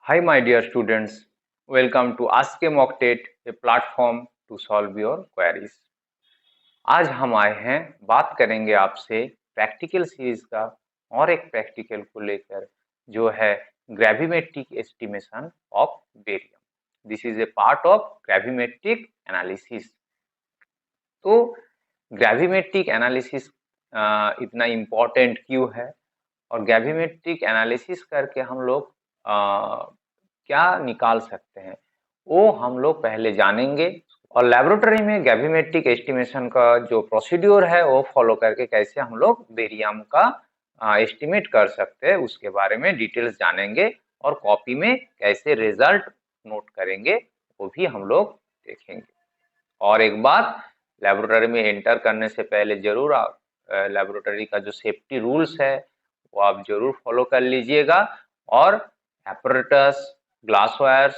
Hi, my dear students. Welcome to Ask a Mock TET, a platform to solve your queries. आज हम आए हैं, बात करेंगे आपसे प्रैक्टिकल सीरीज का और एक प्रैक्टिकल को लेकर जो है gravimetric estimation of barium. This is A part of gravimetric analysis. तो ग्रेविमेट्रिक एनालिसिस इतना इम्पोर्टेंट क्यों है और ग्रेविमेट्रिक एनालिसिस करके हम लोग क्या निकाल सकते हैं वो हम लोग पहले जानेंगे। और लेबोरेटरी में ग्रेविमेट्रिक एस्टिमेशन का जो प्रोसीड्यूर है वो फॉलो करके कैसे हम लोग बेरियम का एस्टिमेट कर सकते हैं उसके बारे में डिटेल्स जानेंगे और कॉपी में कैसे रिजल्ट नोट करेंगे वो भी हम लोग देखेंगे। और एक बात, लेबोरेटरी में एंटर करने से पहले जरूर आप लेबोरेटरी का जो सेफ्टी रूल्स है वो आप जरूर फॉलो कर लीजिएगा। और एपरेटस, ग्लास वायर्स,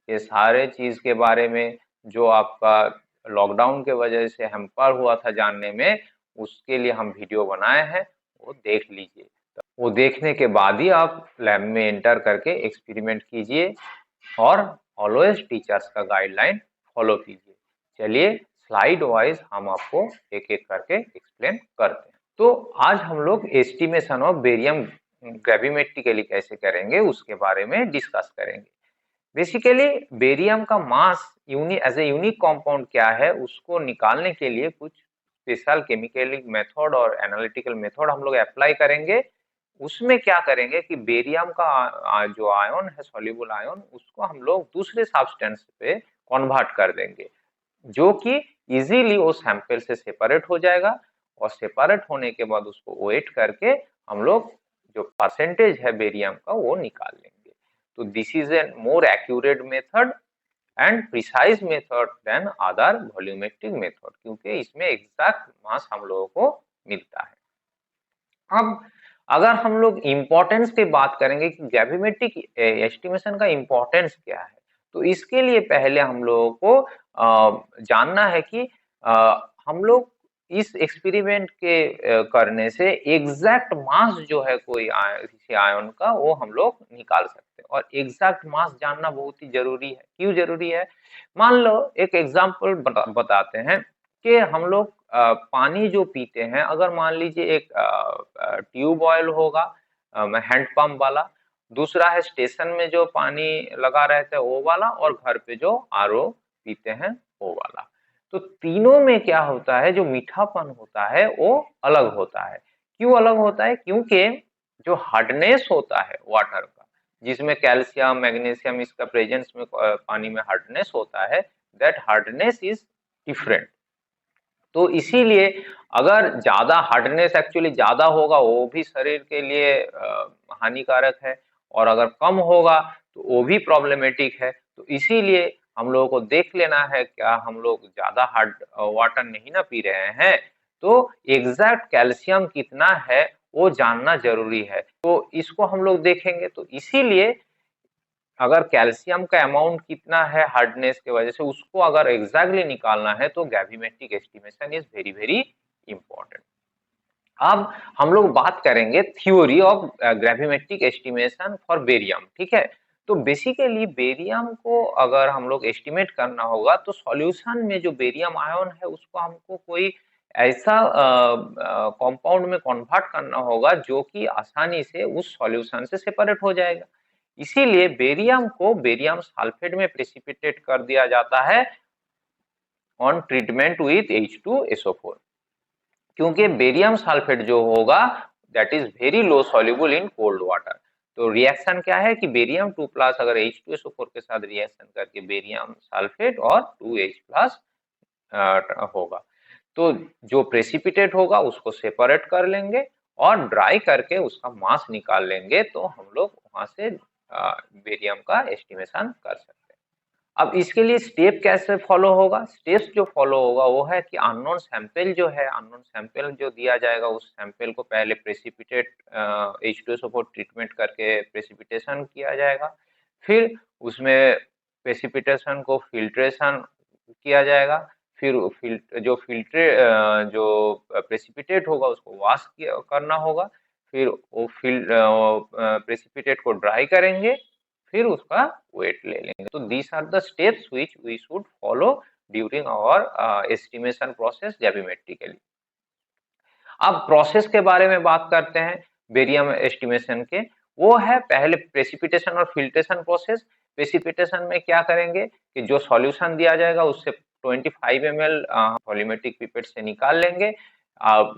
ये सारे चीज के बारे में जो आपका लॉकडाउन के वजह से हैम्पर हुआ था जानने में, उसके लिए हम वीडियो बनाए हैं, वो देख लीजिए। वो देखने के बाद ही आप लैब में एंटर करके एक्सपेरिमेंट कीजिए और ऑलवेज टीचर्स का गाइडलाइन फॉलो कीजिए। चलिए स्लाइड वाइज हम आपको एक एक करके एक्सप्लेन करते हैं। तो आज हम लोग एस्टिमेशन ऑफ बेरियम ग्रेविमेट्रिकली कैसे करेंगे उसके बारे में डिस्कस करेंगे। बेसिकली बेरियम का mass as a unique compound क्या है उसको निकालने के लिए कुछ स्पेशल केमिकल मेथड और एनालिटिकल मेथड हम लोग अप्लाई करेंगे। उसमें क्या करेंगे कि बेरियम का जो आयन है, सॉल्युबल आयन, उसको हम लोग दूसरे सब्सटेंस पे कन्वर्ट कर देंगे जो कि इजीली वो सैंपल से सेपरेट हो जाएगा। और सेपरेट होने के बाद उसको वेट करके हम लोग जो परसेंटेज है बेरियम का वो निकाल लेंगे। तो this is a more accurate method and precise method than other volumetric method, क्योंकि इसमें एग्जैक्ट मास हम लोगों को मिलता है। अब अगर हम लोग इम्पोर्टेंस की बात करेंगे कि ग्रेविमेट्रिक एस्टिमेशन का इम्पोर्टेंस क्या है, तो इसके लिए पहले हम लोगों को जानना है कि हम लोग इस एक्सपेरिमेंट के करने से एग्जैक्ट मास जो है कोई किसी आयन का वो हम लोग निकाल सकते हैं। और एग्जैक्ट मास जानना बहुत ही जरूरी है। क्यों जरूरी है? मान लो एक एग्जांपल बताते हैं कि हम लोग पानी जो पीते हैं, अगर मान लीजिए एक ट्यूब ऑयल होगा हैंड पंप वाला, दूसरा है स्टेशन में जो पानी लगा रहता है वो वाला, और घर पे जो आरओ पीते हैं वो वाला। तो तीनों में क्या होता है, जो मीठापन होता है वो अलग होता है। क्यों अलग होता है? क्योंकि जो हार्डनेस होता है वाटर का, जिसमें कैल्शियम मैग्नीशियम इसका प्रेजेंस में पानी में हार्डनेस होता है, दैट हार्डनेस इज डिफरेंट। तो इसीलिए अगर ज्यादा हार्डनेस एक्चुअली ज्यादा होगा वो भी शरीर के लिए हानिकारक है, और अगर कम होगा तो वो भी प्रॉब्लमेटिक है। तो इसीलिए हम लोगों को देख लेना है, क्या हम लोग ज्यादा हार्ड वाटर नहीं ना पी रहे हैं, तो एग्जैक्ट कैल्शियम कितना है वो जानना जरूरी है। तो इसको हम लोग देखेंगे। तो इसीलिए अगर कैल्शियम का अमाउंट कितना है हार्डनेस की वजह से, उसको अगर एग्जैक्टली निकालना है तो gravimetric estimation is very very important. अब हम लोग बात करेंगे theory of gravimetric estimation for barium. ठीक है, तो बेसिकली बेरियम को अगर हम लोग एस्टिमेट करना होगा तो सॉल्यूशन में जो बेरियम आयन है उसको हमको कोई ऐसा कंपाउंड में कन्वर्ट करना होगा जो कि आसानी से उस सॉल्यूशन से सेपरेट हो जाएगा। इसीलिए बेरियम को बेरियम सल्फेट में प्रेसिपिटेट कर दिया जाता है ऑन ट्रीटमेंट विथ H2SO4, क्योंकि बेरियम सल्फेट जो होगा that is very low soluble in cold water. तो रिएक्शन क्या है कि बेरियम 2+ अगर H2SO4 के साथ रिएक्शन करके बेरियम सल्फेट और 2H+ होगा, तो जो प्रेसिपिटेट होगा उसको सेपरेट कर लेंगे और ड्राई करके उसका मास निकाल लेंगे, तो हम लोग वहां से बेरियम का एस्टिमेशन कर सकते हैं। अब इसके लिए स्टेप कैसे फॉलो होगा? स्टेप्स जो फॉलो होगा वो है कि अननोन सैंपल जो है, अननोन सैंपल जो दिया जाएगा उस सैंपल को पहले प्रेसिपिटेट H2SO4 ट्रीटमेंट करके प्रेसिपिटेशन किया जाएगा। फिर उसमें प्रेसिपिटेशन को फिल्ट्रेशन किया जाएगा। फिर जो प्रेसिपिटेट होगा उसको वॉश करना होगा। फिर वो प्रेसिपिटेट को ड्राई करेंगे। फिर उसका वेट ले लेंगे। तो these are the steps which we should follow during our estimation process gravimetrically. अब प्रोसेस के बारे में बात करते हैं बेरियम एस्टिमेशन के। वो है पहले प्रेसिपिटेशन और फिल्ट्रेशन प्रोसेस। प्रेसिपिटेशन में क्या करेंगे कि जो सॉल्यूशन दिया जाएगा उससे 25 ml वॉल्यूमेट्रिक पिपेट से निकाल लेंगे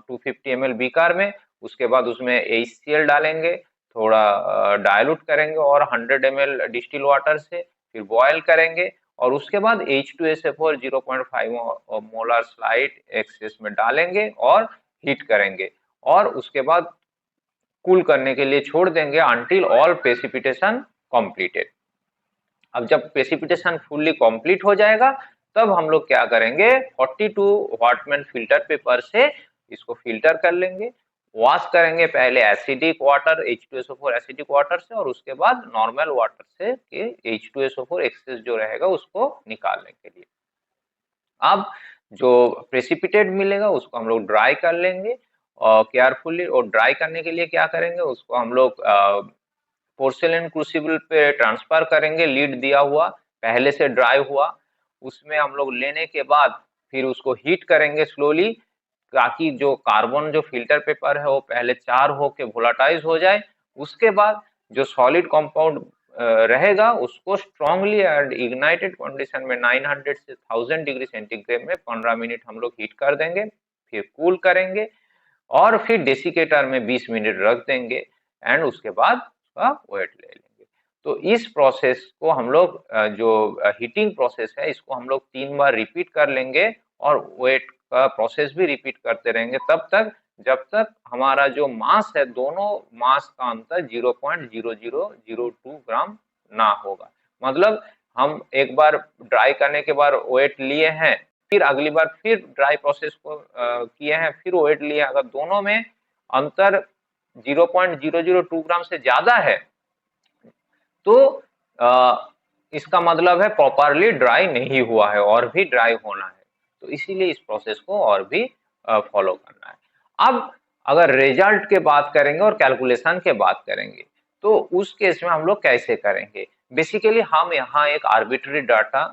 250 ml बीकर में। उसके बाद उसमें HCl डालेंगे, थोड़ा डायलूट करेंगे और 100 ml डिस्टिल वाटर से फिर बॉयल करेंगे और उसके बाद H2SO4 0.5 मोलर स्लाइड एक्सेस में डालेंगे और हीट करेंगे और उसके बाद कूल करने के लिए छोड़ देंगे अंटिल ऑल प्रेसिपिटेशन कंप्लीटेड। अब जब प्रेसिपिटेशन फुल्ली कंप्लीट हो जाएगा तब हम लोग क्या करेंगे 42 वाटमैन फिल्टर पेपर से इसको फिल्टर कर लेंगे, वॉश करेंगे पहले acidic water H2SO4 acidic water से और उसके बाद नॉर्मल वाटर से कि H2SO4 एक्सेस जो रहेगा उसको निकालने के लिए। अब जो प्रेसिपिटेट मिलेगा उसको हम लोग ड्राई कर लेंगे और केयरफुली, और ड्राई करने के लिए क्या करेंगे उसको हम लोग पोर्सेलेन क्रूसिबल पे ट्रांसफर करेंगे, लीड दिया हुआ पहले से ड्राई हुआ। उसमें हम लोग लेने के बाद फिर उसको हीट करेंगे स्लोली ताकि जो कार्बन जो फिल्टर पेपर है वो पहले चार होके वोलाटाइज हो जाए। उसके बाद जो सॉलिड कंपाउंड रहेगा उसको स्ट्रांगली एंड इग्नाइटेड कंडीशन में 900 से 1000 डिग्री सेंटीग्रेड में 15 मिनट हम लोग हीट कर देंगे, फिर कूल करेंगे और फिर डेसिकेटर में 20 मिनट रख देंगे एंड उसके बाद उसका वेट ले लेंगे। तो इस प्रोसेस को हम लोग जो हीटिंग प्रोसेस है इसको हम लोग 3 बार रिपीट कर लेंगे और वेट का प्रोसेस भी रिपीट करते रहेंगे तब तक जब तक हमारा जो मास है दोनों मास का अंतर 0.0002 ग्राम ना होगा। मतलब हम एक बार ड्राई करने के बाद वेट लिए हैं, फिर अगली बार फिर ड्राई प्रोसेस को किए हैं, फिर वेट लिए, अगर दोनों में अंतर 0.002 ग्राम से ज्यादा है तो इसका मतलब है प्रॉपरली ड्राई नहीं हुआ है और भी ड्राई होना है। तो इसीलिए इस प्रोसेस को और भी फॉलो करना है। अब अगर रिजल्ट के बात करेंगे और कैलकुलेशन के बात करेंगे तो उस केस में हम लोग कैसे करेंगे। बेसिकली हम यहाँ एक आर्बिट्ररी डाटा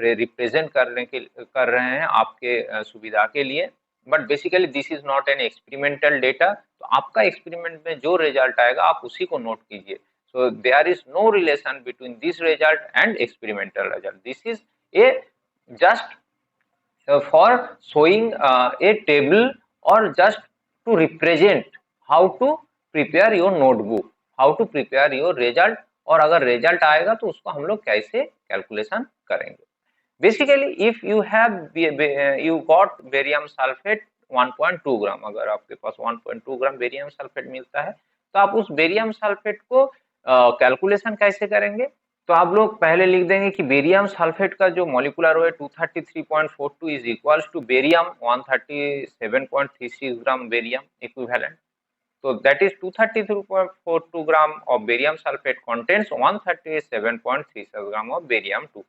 रिप्रेजेंट कर रहे हैं आपके सुविधा के लिए, but basically this is not an experimental data. तो आपका एक्सपेरिमेंट में जो रिजल्ट आएगा आप उसी को नोट कीजिए। So there is no relation between this result and experimental result. This is a just for showing a table or just to represent how to prepare your notebook, how to prepare your result, और अगर result आएगा तो उसको हम लोग कैसे calculation करेंगे। Basically if you have you got barium sulfate 1.2 ग्राम, अगर आपके पास 1.2 ग्राम बेरियम सल्फेट मिलता है तो आप उस बेरियम सल्फेट को कैलकुलेशन कैसे करेंगे। तो आप लोग पहले लिख देंगे कि बेरियम सल्फेट का जो molecular weight 233.42 is equals to barium 137.36 gram barium equivalent. So that is 233.42 gram of barium sulfate contains 137.36 gram of barium 2+.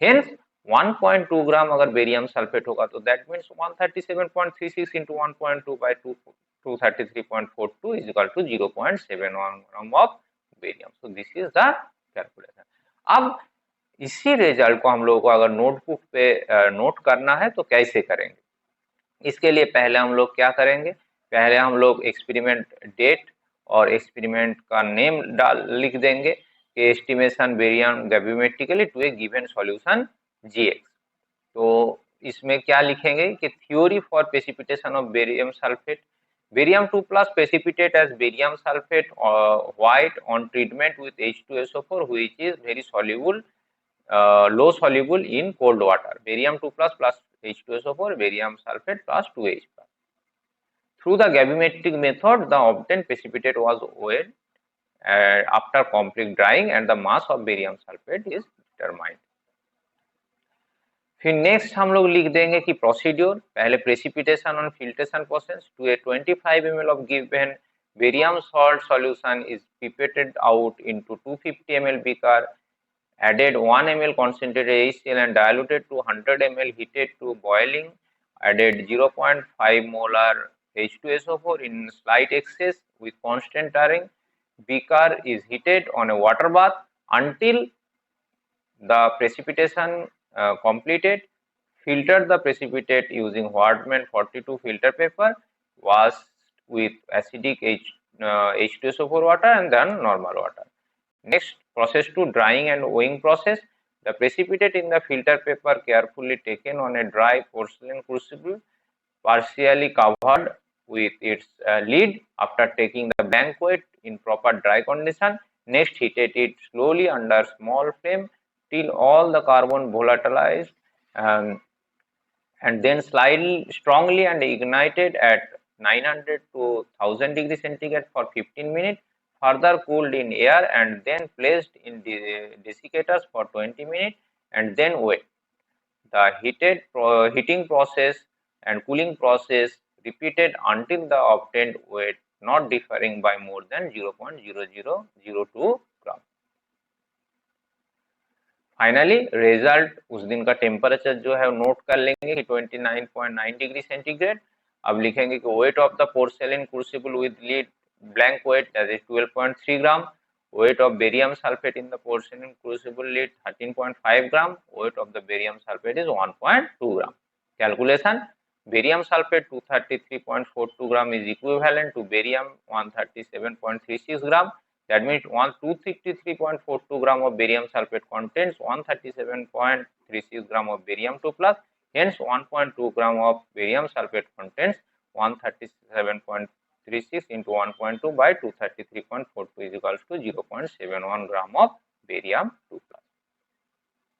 Hence 1.2 ग्राम अगर बेरियम सल्फेट होगा तो that means 137.36 into 1.2 by 233.42 is equal to 0.71 gram of barium. So this is the calculation. अब इसी result को हम लोगों को अगर नोटबुक पे नोट करना है तो कैसे करेंगे। इसके लिए पहले हम लोग क्या करेंगे, पहले हम लोग एक्सपेरिमेंट डेट और एक्सपेरिमेंट का नेम लिख देंगे कि estimation barium gravimetrically to a given solution GX। तो इसमें क्या लिखेंगे कि theory for precipitation of barium sulphate, barium 2+ precipitate as barium sulfate white on treatment with H2SO4 which is very soluble, low soluble in cold water. Barium 2+ plus H2SO4 barium sulfate plus 2H+. Through the gravimetric method, the obtained precipitate was weighed after complete drying and the mass of barium sulfate is determined. फिर next हम लोग लिख देंगे कि procedure, पहले precipitation और filtration process to a 25 ml of given barium salt solution is pipetted out into 250 ml beaker, added 1 ml concentrated HCl and diluted to 100 ml, heated to boiling, added 0.5 molar H2SO4 in slight excess with constant stirring. Beaker is heated on a water bath until the precipitation completed. Filtered the precipitate using Wardman 42 filter paper, washed with acidic H2SO4 water and then normal water. Next, process 2, drying and weighing process. The precipitate in the filter paper carefully taken on a dry porcelain crucible, partially covered with its lid. After taking the blank weight in proper dry condition, next heated it slowly under small flame till all the carbon volatilized, and then slightly strongly and ignited at 900 to 1000 degrees centigrade for 15 minutes, further cooled in air and then placed in the desiccators for 20 minutes and then wet. The heating process and cooling process repeated until the obtained weight not differing by more than 0.0002 gram. Finally result उस दिन का temperature जो है note कर लेंगे कि 29.9 degree centigrade. अब लिखेंगे कि weight of the porcelain crucible with lid blank weight that is 12.3 gram. Weight of barium sulfate in the porcelain crucible lead 13.5 gram. Weight of the barium sulfate is 1.2 gram. Calculation: barium sulfate 233.42 gram is equivalent to barium 137.36 gram. That means 233.42 gram of barium sulfate contains 137.36 gram of barium 2 plus. Hence 1.2 gram of barium sulfate contains 137.36 into 1.2 by 233.42 is equals to 0.71 gram of barium 2 plus.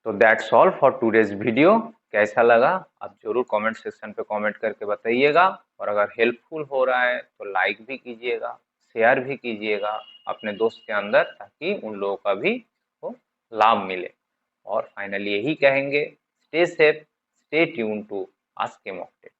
तो that's all for today's video. कैसा लगा आप जरूर comment section पे comment करके बताइएगा, और अगर हेल्पफुल हो रहा है तो लाइक भी कीजिएगा, शेयर भी कीजिएगा अपने दोस्त के अंदर, ताकि उन लोगों का भी को लाभ मिले. और फाइनली यही कहेंगे, stay safe, stay tuned to ask a mock test.